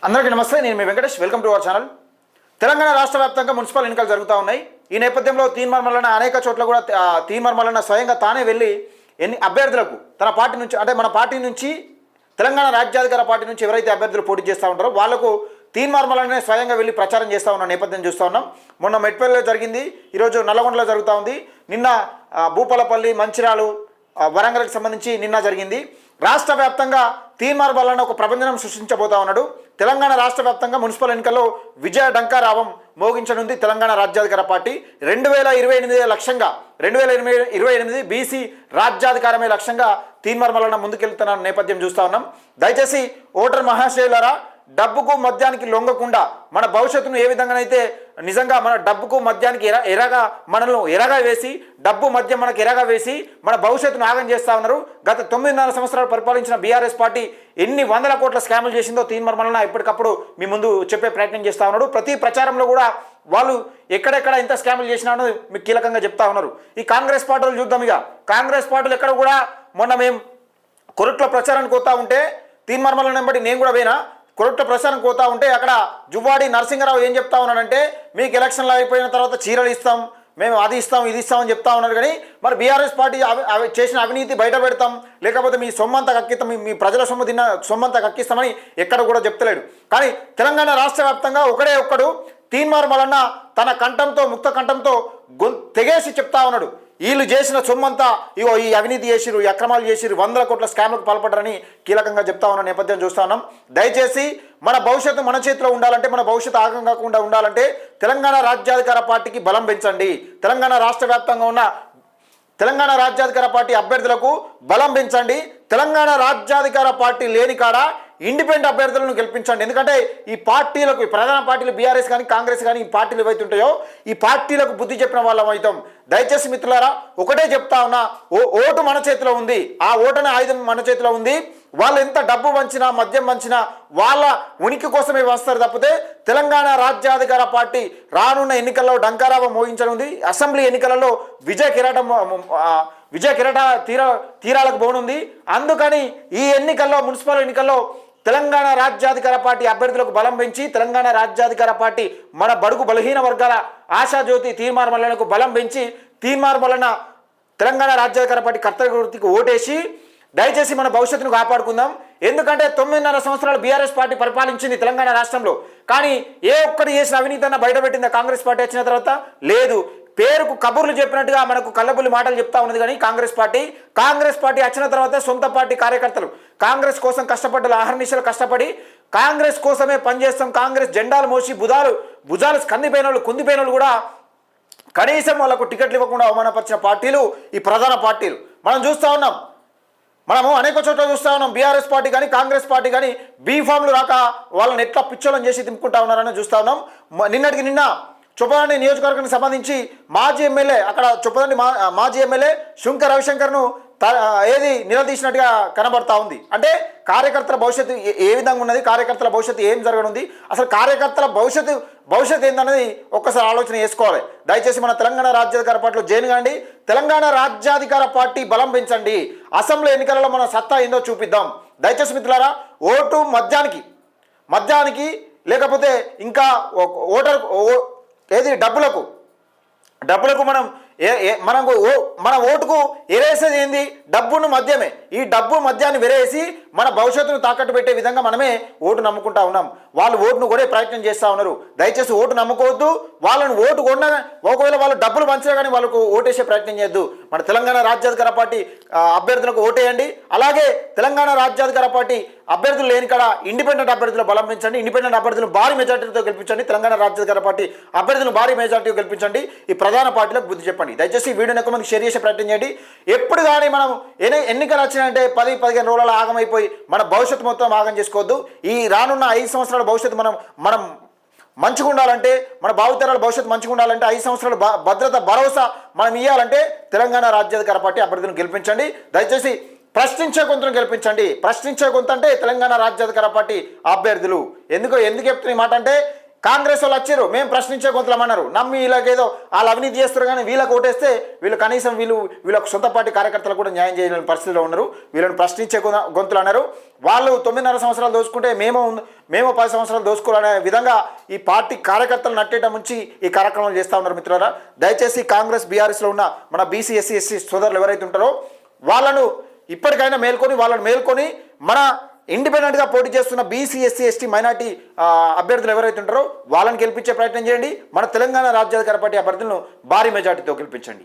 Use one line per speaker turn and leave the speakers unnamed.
అందరికీ నమస్తే. నేను మీ Venkatesh. Welcome to our channel. Telangana రాష్ట్ర వ్యాప్తంగా మున్సిపల్ ఎన్నికలు జరుగుతూ ఉన్నాయి. ఈ నేపథ్యంలో తీన్మార్ మల్లన్న అనేక చోట్ల కూడా తీన్మార్ మల్లన్న స్వయంగా తానే వెళ్ళి అభ్యర్థులకు తన పార్టీ నుంచి అంటే మన పార్టీ నుంచి తెలంగాణ రాజ్యాధికార పార్టీ నుంచి ఎవరైతే అభ్యర్థులు పోటీ చేస్తూ ఉంటారో వాళ్లకు తీన్మార్ మల్లన్న స్వయంగా వెళ్ళి ప్రచారం చేస్తూ ఉన్న నేపథ్యం చూస్తూ ఉన్నాం. మొన్న మెట్పల్లిలో జరిగింది, ఈరోజు నల్లగొండలో జరుగుతూ ఉంది, నిన్న భూపాలపల్లి, మంచిర్యాల, వరంగల్కి సంబంధించి నిన్న జరిగింది. రాష్ట్ర వ్యాప్తంగా తీన్మార్ మల్లన్న ఒక ప్రభంజనం సృష్టించబోతా ఉన్నాడు. తెలంగాణ రాష్ట్ర వ్యాప్తంగా మున్సిపల్ ఎన్నికల్లో విజయ డంకారావం మోగించనుంది తెలంగాణ రాజ్యాధికార పార్టీ. 2028 లక్ష్యంగా 2028 బీసీ రాజ్యాధికారమే లక్ష్యంగా తీన్మార్ మల్లన్న ముందుకెళ్తున్న నేపథ్యం చూస్తూ ఉన్నాం. దయచేసి ఓటర్ మహాశయులారా, డబ్బుకు మద్యానికి లొంగకుండా మన భవిష్యత్తును ఏ విధంగానైతే నిజంగా మన డబ్బుకు మద్యానికి ఎరగా మనల్ని ఎరగా వేసి డబ్బు మద్యం మనకు ఎరగా వేసి మన భవిష్యత్తును ఆగం చేస్తూ ఉన్నారు. గత 9.5 సంవత్సరాలు పరిపాలించిన బీఆర్ఎస్ పార్టీ ఎన్ని వందల కోట్ల స్కాములు చేసిందో తీన్మార్ మల్లన్న ఎప్పటికప్పుడు మీ ముందు చెప్పే ప్రయత్నం చేస్తూ ఉన్నాడు. ప్రతి ప్రచారంలో కూడా వాళ్ళు ఎక్కడెక్కడ ఎంత స్కాములు చేసినానో మీకు కీలకంగా చెప్తా ఉన్నారు. ఈ కాంగ్రెస్ పార్టీలు చూద్దాం. ఇక కాంగ్రెస్ పార్టీలు ఎక్కడ కూడా మొన్న మేము కొరట్ల ప్రచారానికి పోతా ఉంటే తీన్మార్ మల్లన్న బట్టి నేను కూడా పోయినా, కొరట్ల ప్రచారం పోతా ఉంటే అక్కడ జువ్వాడి నరసింహరావు ఏం చెప్తా ఉన్నాడంటే, మీకు ఎలక్షన్లు అయిపోయిన తర్వాత చీరలు ఇస్తాం, మేము అది ఇస్తాం ఇది ఇస్తామని చెప్తా ఉన్నారు. కానీ మరి బీఆర్ఎస్ పార్టీ చేసిన అవినీతి బయట పెడతాం, లేకపోతే మీ సొమ్మంతా కక్కిస్తాం, మీ ప్రజల సొమ్ము తిన్న సొమ్మంతా కక్కిస్తామని ఎక్కడ కూడా చెప్తలేడు. కానీ తెలంగాణ రాష్ట్ర వ్యాప్తంగా ఒక్కడు తీన్మార్ మల్లన్న తన కంఠంతో ముక్త కంఠంతో తెగేసి చెప్తా ఉన్నాడు, వీళ్ళు చేసిన సొమ్మంతా ఇగో ఈ అవినీతి చేసిరు, ఈ అక్రమాలు చేసిరు, 100 కోట్ల స్కామ్లకు పాల్పడ్డారని కీలకంగా చెప్తా ఉన్న నేపథ్యం చూస్తా ఉన్నాం. దయచేసి మన భవిష్యత్తు మన చేతిలో ఉండాలంటే, మన భవిష్యత్తు ఆగం కాకుండా ఉండాలంటే తెలంగాణ రాజ్యాధికార పార్టీకి బలం పెంచండి. తెలంగాణ రాష్ట్ర వ్యాప్తంగా ఉన్న తెలంగాణ రాజ్యాధికార పార్టీ అభ్యర్థులకు బలం పెంచండి. తెలంగాణ రాజ్యాధికార పార్టీ లేని కాడ ఇండిపెండెంట్ అభ్యర్థులను గెలిపించండి. ఎందుకంటే ఈ పార్టీలకు, ప్రధాన పార్టీలు బీఆర్ఎస్ కానీ కాంగ్రెస్ కానీ ఈ పార్టీలు ఏవైతే ఉంటాయో ఈ పార్టీలకు బుద్ధి చెప్పిన వాళ్ళం అవుతాం. దయచేసి మిత్రులారా, ఒకటే చెప్తా ఉన్నా, ఓటు మన చేతిలో ఉంది, ఆ ఓటునే ఆయుధం మన చేతిలో ఉంది. వాళ్ళు ఎంత డబ్బు వంచినా మద్యం వంచినా వాళ్ళ ఉనికి కోసమే వస్తారు తప్పితే తెలంగాణ రాజ్యాధికార పార్టీ రానున్న ఎన్నికల్లో డంకారావం మోగించనుంది. అసెంబ్లీ ఎన్నికలలో విజయ కిరీట తీరాలకు పోనుంది. అందుకని ఈ ఎన్నికల్లో, మున్సిపల్ ఎన్నికల్లో తెలంగాణ రాజ్యాధికార పార్టీ అభ్యర్థులకు బలం పెంచి తెలంగాణ రాజ్యాధికార పార్టీ మన బడుగు బలహీన వర్గాల ఆశాజ్యోతి తీన్మార్ మల్లన్నకు బలం పెంచి తీన్మార్ మల్లన్న తెలంగాణ రాజ్యాధికార పార్టీ కర్తవ్య వృత్తికి ఓటేసి దయచేసి మన భవిష్యత్తును కాపాడుకుందాం. ఎందుకంటే 9.5 సంవత్సరాలు బీఆర్ఎస్ పార్టీ పరిపాలించింది తెలంగాణ రాష్ట్రంలో. కానీ ఏ ఒక్కటి చేసిన అవినీతి అన్న బయటపెట్టిందా కాంగ్రెస్ పార్టీ వచ్చిన తర్వాత? లేదు. పేరుకు కబుర్లు చెప్పినట్టుగా మనకు కళ్ళబుల్లి మాటలు చెప్తా ఉన్నది. కానీ కాంగ్రెస్ పార్టీ వచ్చిన తర్వాత సొంత పార్టీ కార్యకర్తలు కాంగ్రెస్ కోసం కష్టపడ్డ అహర్నిశలు కష్టపడి కాంగ్రెస్ కోసమే పనిచేస్తాం, కాంగ్రెస్ జెండాలు మోసి భుజాలు కందిపోయిన వాళ్ళు కుందిపోయిన వాళ్ళు కూడా కనీసం వాళ్ళకు టికెట్లు ఇవ్వకుండా అవమానపరిచిన పార్టీలు ఈ ప్రధాన పార్టీలు మనం చూస్తూ ఉన్నాం. మనము అనేక చోట్ల చూస్తూ ఉన్నాం. బీఆర్ఎస్ పార్టీ కానీ కాంగ్రెస్ పార్టీ కానీ బీఫామ్లు రాక వాళ్ళని ఎట్లా పిచ్చోళ్ళని చేసి దింపుకుంటా ఉన్నారని చూస్తూ ఉన్నాం. నిన్న చొప్పదండి నియోజకవర్గానికి సంబంధించి మాజీ ఎమ్మెల్యే, అక్కడ చొప్పదండి మాజీ ఎమ్మెల్యే శుంక రవిశంకర్ను ఏది నిలదీసినట్టుగా కనబడతా ఉంది. అంటే కార్యకర్తల భవిష్యత్తు ఏ విధంగా ఉన్నది, కార్యకర్తల భవిష్యత్తు ఏం జరగనుంది, అసలు కార్యకర్తల భవిష్యత్తు ఏందన్నది ఒక్కసారి ఆలోచన చేసుకోవాలి. దయచేసి మన తెలంగాణ రాజ్యాధికార పార్టీలో జాయిన్ కాండి. తెలంగాణ రాజ్యాధికార పార్టీ బలం పెంచండి. అసెంబ్లీ ఎన్నికలలో మన సత్తా ఏందో చూపిద్దాం. దయచేసి మిత్రులారా, ఓటు మద్యానికి లేకపోతే ఇంకా డబ్బులకు మన ఓటుకు ఎరేసేది ఏంది? డబ్బును మద్యమే. ఈ డబ్బు మద్యాన్ని వెరేసి మన భవిష్యత్తును తాకట్టు పెట్టే విధంగా మనమే ఓటు నమ్ముకుంటా ఉన్నాం. వాళ్ళు ఓటును కూడా ప్రయత్నం చేస్తూ ఉన్నారు. దయచేసి ఓటు నమ్ముకోవద్దు. వాళ్ళని ఓటు కొన్నా ఒకవేళ వాళ్ళు డబ్బులు పంచినా కానీ వాళ్ళకు ఓటేసే ప్రయత్నం చేయొద్దు. మన తెలంగాణ రాజ్యాధికార పార్టీ అభ్యర్థులకు ఓటేయండి. అలాగే తెలంగాణ రాజ్యాధికార పార్టీ అభ్యర్థులు లేని కాడ ఇండిపెండెంట్ అభ్యర్థులు బలం పెంచండి. ఇండిపెండెంట్ అభ్యర్థులను భారీ మెజార్టీతో గెలిపించండి. తెలంగాణ రాజ్యాధికార పార్టీ అభ్యర్థులను భారీ మెజార్టీతో గెలిపించండి. ఈ ప్రధాన పార్టీలకు బుద్ధి చెప్పండి. దయచేసి వీడియోని ఎక్కువ మందికి షేర్ చేసే ప్రయత్నం చేయండి. ఎప్పుడు కానీ మనం ఎన్నికలు వచ్చినాయంటే 10-15 రోజుల ఆగమైపోయి మన భవిష్యత్తు మొత్తం ఆగం చేసుకోవద్దు. ఈ రానున్న 5 సంవత్సరాల భవిష్యత్తు మనం మంచిగా ఉండాలంటే, మన భావితరాల భవిష్యత్తు మంచిగా ఉండాలంటే, 5 సంవత్సరాల భద్రత భరోసా మనం ఇవ్వాలంటే తెలంగాణ రాజ్యాధికార పార్టీ అభ్యర్థులను గెలిపించండి. దయచేసి ప్రశ్నించే గొంతును గెలిపించండి. ప్రశ్నించే గొంతు అంటే తెలంగాణ రాజ్యాధికార పార్టీ అభ్యర్థులు. ఎందుకు చెప్తున్న మాట అంటే కాంగ్రెస్ వాళ్ళు వచ్చారు, మేము ప్రశ్నించే గొంతులమన్నారు, నమ్మి వీళ్ళకేదో వాళ్ళు అవినీతి చేస్తారు కానీ వీళ్ళకి ఓటేస్తే వీళ్ళు కనీసం వీళ్ళకు సొంత పార్టీ కార్యకర్తలు కూడా న్యాయం చేయలేని పరిస్థితిలో ఉన్నారు. వీళ్ళని ప్రశ్నించే గొంతులు అన్నారు. వాళ్ళు 9.5 సంవత్సరాలు దోచుకుంటే మేము 10 సంవత్సరాలు దోచుకోవాలనే విధంగా ఈ పార్టీ కార్యకర్తలు నట్టేట ముంచి ఈ కార్యక్రమాలు చేస్తూ ఉన్నారు. మిత్రులారా, దయచేసి కాంగ్రెస్ బీఆర్ఎస్లో ఉన్న మన బీసీ ఎస్సీ ఎస్సీ సోదరులు ఎవరైతే ఉంటారో వాళ్ళను ఇప్పటికైనా మేల్కొని మన ఇండిపెండెంట్గా పోటీ చేస్తున్న బీసీ ఎస్సీ ఎస్టీ మైనార్టీ అభ్యర్థులు ఎవరైతే ఉంటారో వాళ్ళని గెలిపించే ప్రయత్నం చేయండి. మన తెలంగాణ రాజ్యాధికార పార్టీ అభ్యర్థులను భారీ మెజార్టీతో గెలిపించండి.